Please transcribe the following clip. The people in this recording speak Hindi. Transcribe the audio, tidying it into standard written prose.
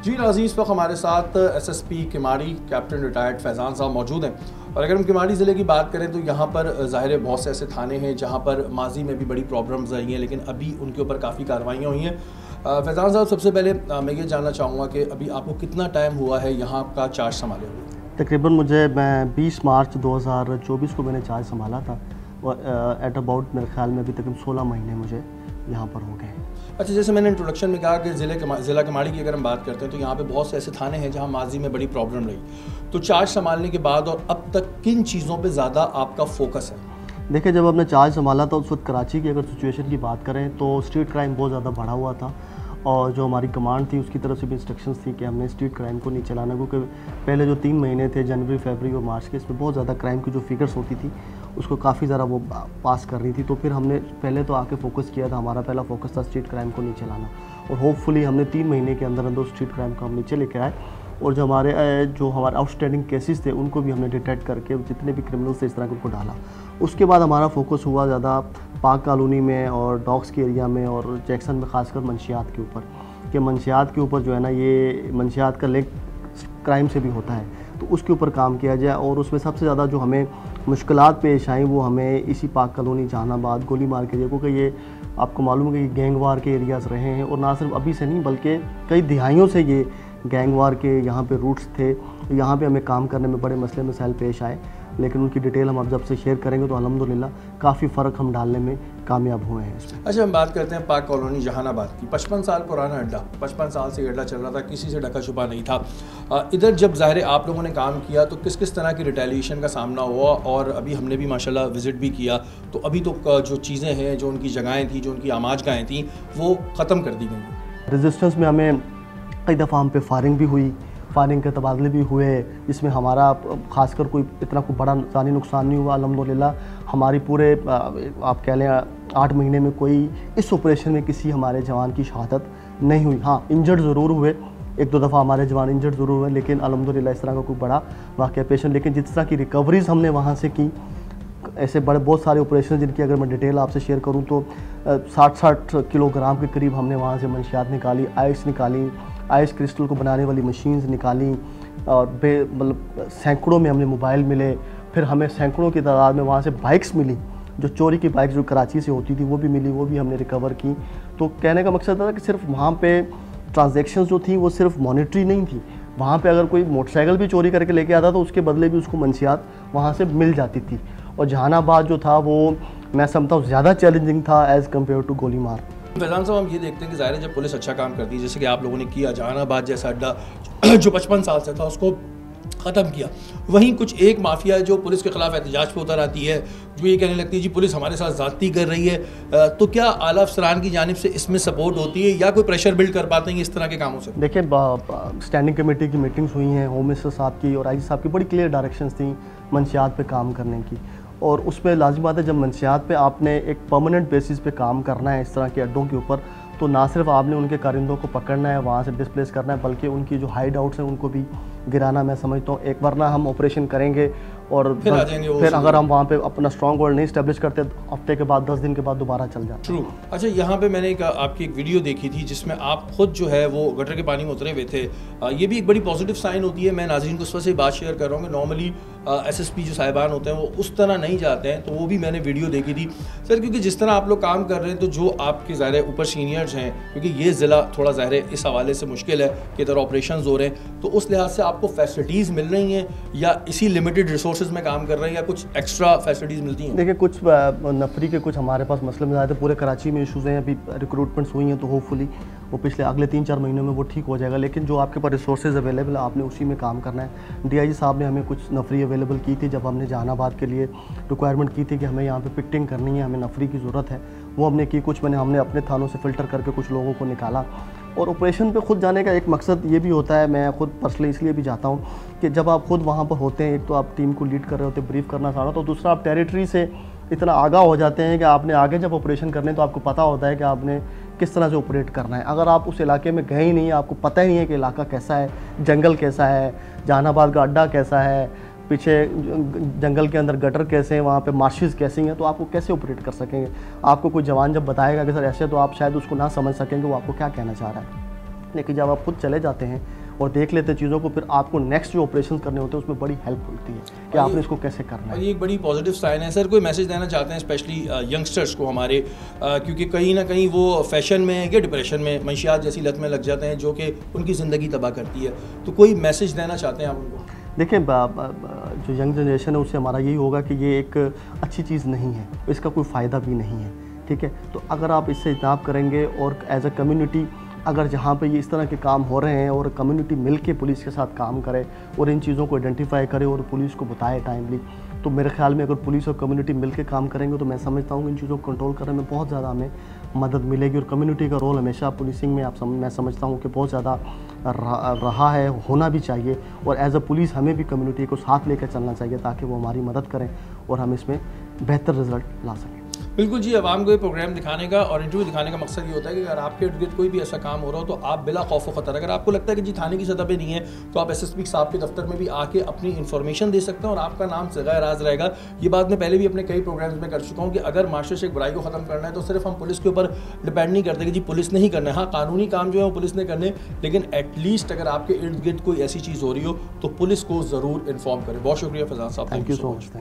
जी नाज़रीन, इस वक्त हमारे साथ SSP Kimadi captain retired Faizan साहब मौजूद हैं। और अगर हम किमाड़ी ज़िले की बात करें तो यहाँ पर ज़ाहिर है बहुत से ऐसे थाने हैं जहाँ पर माजी में भी बड़ी प्रॉब्लम्स आई हैं, लेकिन अभी उनके ऊपर काफ़ी कार्रवाइयाँ हुई हैं। फैज़ान साहब, सबसे पहले मैं ये जानना चाहूँगा कि अभी आपको कितना टाइम हुआ है यहाँ का चार्ज संभाले हुए? तकरीबन मैं 20 मार्च 2024 को मैंने चार्ज संभाला था और एट अबाउट मेरे ख्याल में अभी तकरीबन 16 महीने मुझे यहाँ पर हो गए हैं। अच्छा, जैसे मैंने इंट्रोडक्शन में कहा कि ज़िला किमाड़ी की अगर हम बात करते हैं तो यहाँ पे बहुत से ऐसे थाने हैं जहाँ माजी में बड़ी प्रॉब्लम रही, तो चार्ज संभालने के बाद और अब तक किन चीज़ों पे ज़्यादा आपका फोकस है? देखिए, जब हमने चार्ज संभाला था उस वक्त कराची की अगर सिचुएशन की बात करें तो स्ट्रीट क्राइम बहुत ज़्यादा बढ़ा हुआ था और जो हमारी कमांड थी उसकी तरफ से भी इंस्ट्रक्शंस थी कि हमने स्ट्रीट क्राइम को नहीं चलाना, क्योंकि पहले जो 3 महीने थे जनवरी, फरवरी और मार्च के, इसमें बहुत ज़्यादा क्राइम की जो फिगर्स होती थी उसको काफ़ी ज़्यादा वो पास कर रही थी। तो फिर हमने पहले तो आके फोकस किया था, हमारा पहला फोकस था स्ट्रीट क्राइम को नहीं चलाना और होपफुली हमने 3 महीने के अंदर अंदर स्ट्रीट क्राइम को हम नीचे लेकर आए और जो हमारे आउटस्टैंडिंग केसेस थे उनको भी हमने डिटेक्ट करके जितने भी क्रिमिनल्स थे इस तरह के उनको डाला। उसके बाद हमारा फोकस हुआ ज़्यादा पाक कॉलोनी में और डॉग्स के एरिया में और जैक्सन में, ख़ासकर मंशियात के ऊपर, कि मंशियात के ऊपर जो है ना, ये मंशियात का लिंक क्राइम से भी होता है, तो उसके ऊपर काम किया जाए। और उसमें सबसे ज़्यादा जो हमें मुश्किलात पेश आई वो हमें इसी पाक कॉलोनी, जहानाबाद, गोली मार के एरिया, क्योंकि ये आपको मालूम है कि गैंग वार के एरियाज़ रहे हैं और ना सिर्फ अभी से नहीं बल्कि कई दिहाइयों से ये गैंग वार के यहाँ पे रूट्स थे। यहाँ पे हमें काम करने में बड़े मसले मसाइल पेश आए, लेकिन उनकी डिटेल हम अब जब से शेयर करेंगे तो अल्हम्दुलिल्लाह काफ़ी फ़र्क हम डालने में कामयाब हुए हैं इसमें। अच्छा, हम बात करते हैं पाक कॉलोनी जहानाबाद की। 55 साल पुराना अड्डा, 55 साल से अड्डा चल रहा था, किसी से ढका छुपा नहीं था। इधर जब ज़ाहिर आप लोगों ने काम किया तो किस किस तरह की रिटेलिएशन का सामना हुआ? और अभी हमने भी माशाल्लाह विज़िट भी किया, तो अभी तो जो चीज़ें हैं, जो उनकी जगहें थी, जो उनकी आमाजगाहें थी, वो ख़त्म कर दी गई। रेजिस्टेंस में हमें कई दफ़ा हम पे फायरिंग भी हुई, फायरिंग के तबादले भी हुए, जिसमें हमारा खासकर कोई इतना कोई बड़ा जानी नुकसान नहीं हुआ अल्हम्दुलिल्लाह। हमारी पूरे आप कह लें 8 महीने में कोई इस ऑपरेशन में किसी हमारे जवान की शहादत नहीं हुई। हाँ, इंजर्ड ज़रूर हुए, 1-2 दफ़ा हमारे जवान इंजर्ड ज़रूर हुए, लेकिन अल्हम्दुलिल्लाह इस तरह का कोई बड़ा वाक़या पेश नहीं। लेकिन जिस तरह की रिकवरीज़ हमने वहाँ से की, ऐसे बड़े बहुत सारे ऑपरेशन जिनकी अगर मैं डिटेल आपसे शेयर करूँ तो 60 किलोग्राम के करीब हमने वहाँ से मंशियात निकाली, आइस निकाली, आइस क्रिस्टल को बनाने वाली मशीन्स निकाली और मतलब सैकड़ों में हमने मोबाइल मिले। फिर हमें सैकड़ों की तादाद में वहाँ से बाइक्स मिली, जो चोरी की बाइक्स जो कराची से होती थी वो भी मिली, वो भी हमने रिकवर की। तो कहने का मकसद था कि सिर्फ वहाँ पे ट्रांजैक्शंस जो थी वो सिर्फ मॉनेटरी नहीं थी, वहाँ पे अगर कोई मोटरसाइकिल भी चोरी करके लेके आता तो उसके बदले भी उसको मंशियात वहाँ से मिल जाती थी। और जहानाबाद जो था वो मैं समझता हूँ ज़्यादा चैलेंजिंग था एज़ कम्पेयर टू गोली मार। फैज़ान साहब, हम ये देखते हैं कि ज़ाहिर है जब पुलिस अच्छा काम करती है, जैसे कि आप लोगों ने किया, जहानाबाद जैसा अड्डा जो 55 साल से था उसको ख़त्म किया, वहीं कुछ एक माफिया है जो पुलिस के ख़िलाफ़ एहतजाज पे उतर आती है, जो ये कहने लगती है जी पुलिस हमारे साथ ज़्यादती कर रही है। तो क्या आला अफसरान की जानिब से इसमें सपोर्ट होती है या कोई प्रेशर बिल्ड कर पाते हैं इस तरह के कामों से? देखिए, स्टैंडिंग कमेटी की मीटिंग्स हुई हैं, होम मिनिस्टर साहब की और आईजी साहब की बड़ी क्लियर डायरेक्शंस थी मंशियात पे काम करने की, और उसमें लाजिम बात है जब मंशियात पे आपने एक परमानेंट बेसिस पे काम करना है इस तरह के अड्डों के ऊपर, तो ना सिर्फ आपने उनके कारिंदों को पकड़ना है, वहाँ से डिस्प्लेस करना है, बल्कि उनकी जो हाइड आउट्स हैं उनको भी गिराना। मैं समझता हूँ एक वरना हम ऑपरेशन करेंगे और फिर अगर हम वहाँ पे अपना स्ट्रॉन्ग होल्ड नहीं स्टैब्लिश करते, हफ्ते के बाद 10 दिन के बाद दोबारा चल जाते। ट्रू। अच्छा, यहाँ पे मैंने आपकी एक वीडियो देखी थी जिसमें आप खुद जो है वो गटर के पानी में उतरे हुए थे। ये भी एक बड़ी पॉजिटिव साइन होती है। मैं नाज़रीन को उस वजह से बात शेयर कर रहा हूँ कि नॉर्मली एसएसपी जो साहिबान होते हैं वो उस तरह नहीं जाते हैं, तो वो भी मैंने वीडियो देखी थी सर, क्योंकि जिस तरह आप लोग काम कर रहे हैं तो जो आपके ज़ाहिर ऊपर सीनियर्स हैं, क्योंकि ये ज़िला थोड़ा ज़ाहिर इस हवाले से मुश्किल है कि इधर ऑपरेशन हो रहे हैं, तो उस लिहाज से आपको फैसिलिटीज़ मिल रही हैं या इसी लिमिटेड रिसोर्सेज में काम कर रहे हैं या कुछ एक्स्ट्रा फैसिलिटीज़ मिलती हैं? देखिए, कुछ नफरी के कुछ हमारे पास मसले में आए थे, पूरे कराची में इशूज़ हैं, अभी रिक्रूटमेंट्स हुई हैं, तो होपफुली वो पिछले अगले 3-4 महीनों में वो ठीक हो जाएगा। लेकिन जो आपके पास रिसोर्सेज अवेलेबल है आपने उसी में काम करना है। डीआईजी साहब ने हमें कुछ नफरी अवेलेबल की थी जब हमने जहानाबाद के लिए रिक्वायरमेंट की थी कि हमें यहाँ पे पिकटिंग करनी है, हमें नफरी की ज़रूरत है, वो हमने की। कुछ हमने अपने थानों से फ़िल्टर करके कुछ लोगों को निकाला। और ऑपरेशन पे खुद जाने का एक मकसद ये भी होता है, मैं खुद पर्सनली इसलिए भी जाता हूँ कि जब आप खुद वहाँ पर होते हैं, एक तो आप टीम को लीड कर रहे होते हैं, ब्रीफ करना सारा, तो दूसरा आप टेरिटरी से इतना आगाह हो जाते हैं कि आपने आगे जब ऑपरेशन करने तो आपको पता होता है कि आपने किस तरह से ऑपरेट करना है। अगर आप उस इलाके में गए ही नहीं, आपको पता ही नहीं है कि इलाका कैसा है, जंगल कैसा है, जहानाबाद का अड्डा कैसा है, पीछे जंगल के अंदर गटर कैसे हैं, वहाँ पे मार्शेस कैसी हैं, तो आपको कैसे ऑपरेट कर सकेंगे। आपको कोई जवान जब बताएगा कि सर ऐसे, तो आप शायद उसको ना समझ सकेंगे वो आपको क्या कहना चाह रहा है। लेकिन जब आप खुद चले जाते हैं और देख लेते हैं चीज़ों को, फिर आपको नेक्स्ट जो ऑपरेशन करने होते हैं उसमें बड़ी हेल्प मिलती है कि आपने इसको कैसे करना है। ये एक बड़ी पॉजिटिव साइन है। सर कोई मैसेज देना चाहते हैं स्पेशली यंगस्टर्स को हमारे, क्योंकि कहीं ना कहीं वो फैशन में या डिप्रेशन में, मंशियात जैसी लत में लग जाते हैं जो कि उनकी ज़िंदगी तबाह करती है, तो कोई मैसेज देना चाहते हैं आप उनको? देखिए, जो यंग जनरेशन है उससे हमारा यही होगा कि ये एक अच्छी चीज़ नहीं है, इसका कोई फ़ायदा भी नहीं है, ठीक है। तो अगर आप इससे इजनाब करेंगे और एज अ कम्युनिटी अगर जहाँ पे ये इस तरह के काम हो रहे हैं और कम्युनिटी मिल के पुलिस के साथ काम करे और इन चीज़ों को आइडेंटिफाई करे और पुलिस को बताए टाइमली, तो मेरे ख्याल में अगर पुलिस और कम्युनिटी मिल के काम करेंगे तो मैं समझता हूँ कि इन चीज़ों को कंट्रोल करने में बहुत ज़्यादा हमें मदद मिलेगी। और कम्युनिटी का रोल हमेशा पुलिसिंग में मैं समझता हूँ कि बहुत ज़्यादा रहा है, होना भी चाहिए। और एज अ पुलिस हमें भी कम्युनिटी को साथ लेकर चलना चाहिए ताकि वो हमारी मदद करें और हम इसमें बेहतर रिजल्ट ला सकें। बिल्कुल जी, आवाम को ये प्रोग्राम दिखाने का और इंटरव्यू दिखाने का मकसद ये होता है कि अगर आपके इर्द गिर्द कोई भी ऐसा काम हो रहा हो तो आप बिला खौफ व खतर, अगर आपको लगता है कि जी थाने की सतह पे नहीं है, तो आप SSP साहब के दफ्तर में भी आके अपनी इन्फॉर्मेशन दे सकते हैं और आपका नाम सगा राज रहेगा। ये बात मैं पहले भी अपने कई प्रोग्राम्स में कर चुका हूँ कि अगर मास्टर से एक बुराई को ख़त्म करना है तो सिर्फ हम पुलिस के ऊपर डिपेंड नहीं करते कि जी पुलिस ने ही करना है। हाँ, कानूनी काम जो है वो पुलिस ने करने, लेकिन एटलीस्ट अगर आपके इर्द गिर्द कोई ऐसी चीज़ हो रही हो तो पुलिस को ज़रूर इन्फॉर्म करें। बहुत शुक्रिया फैजान साहब, थैंक यू सो मच।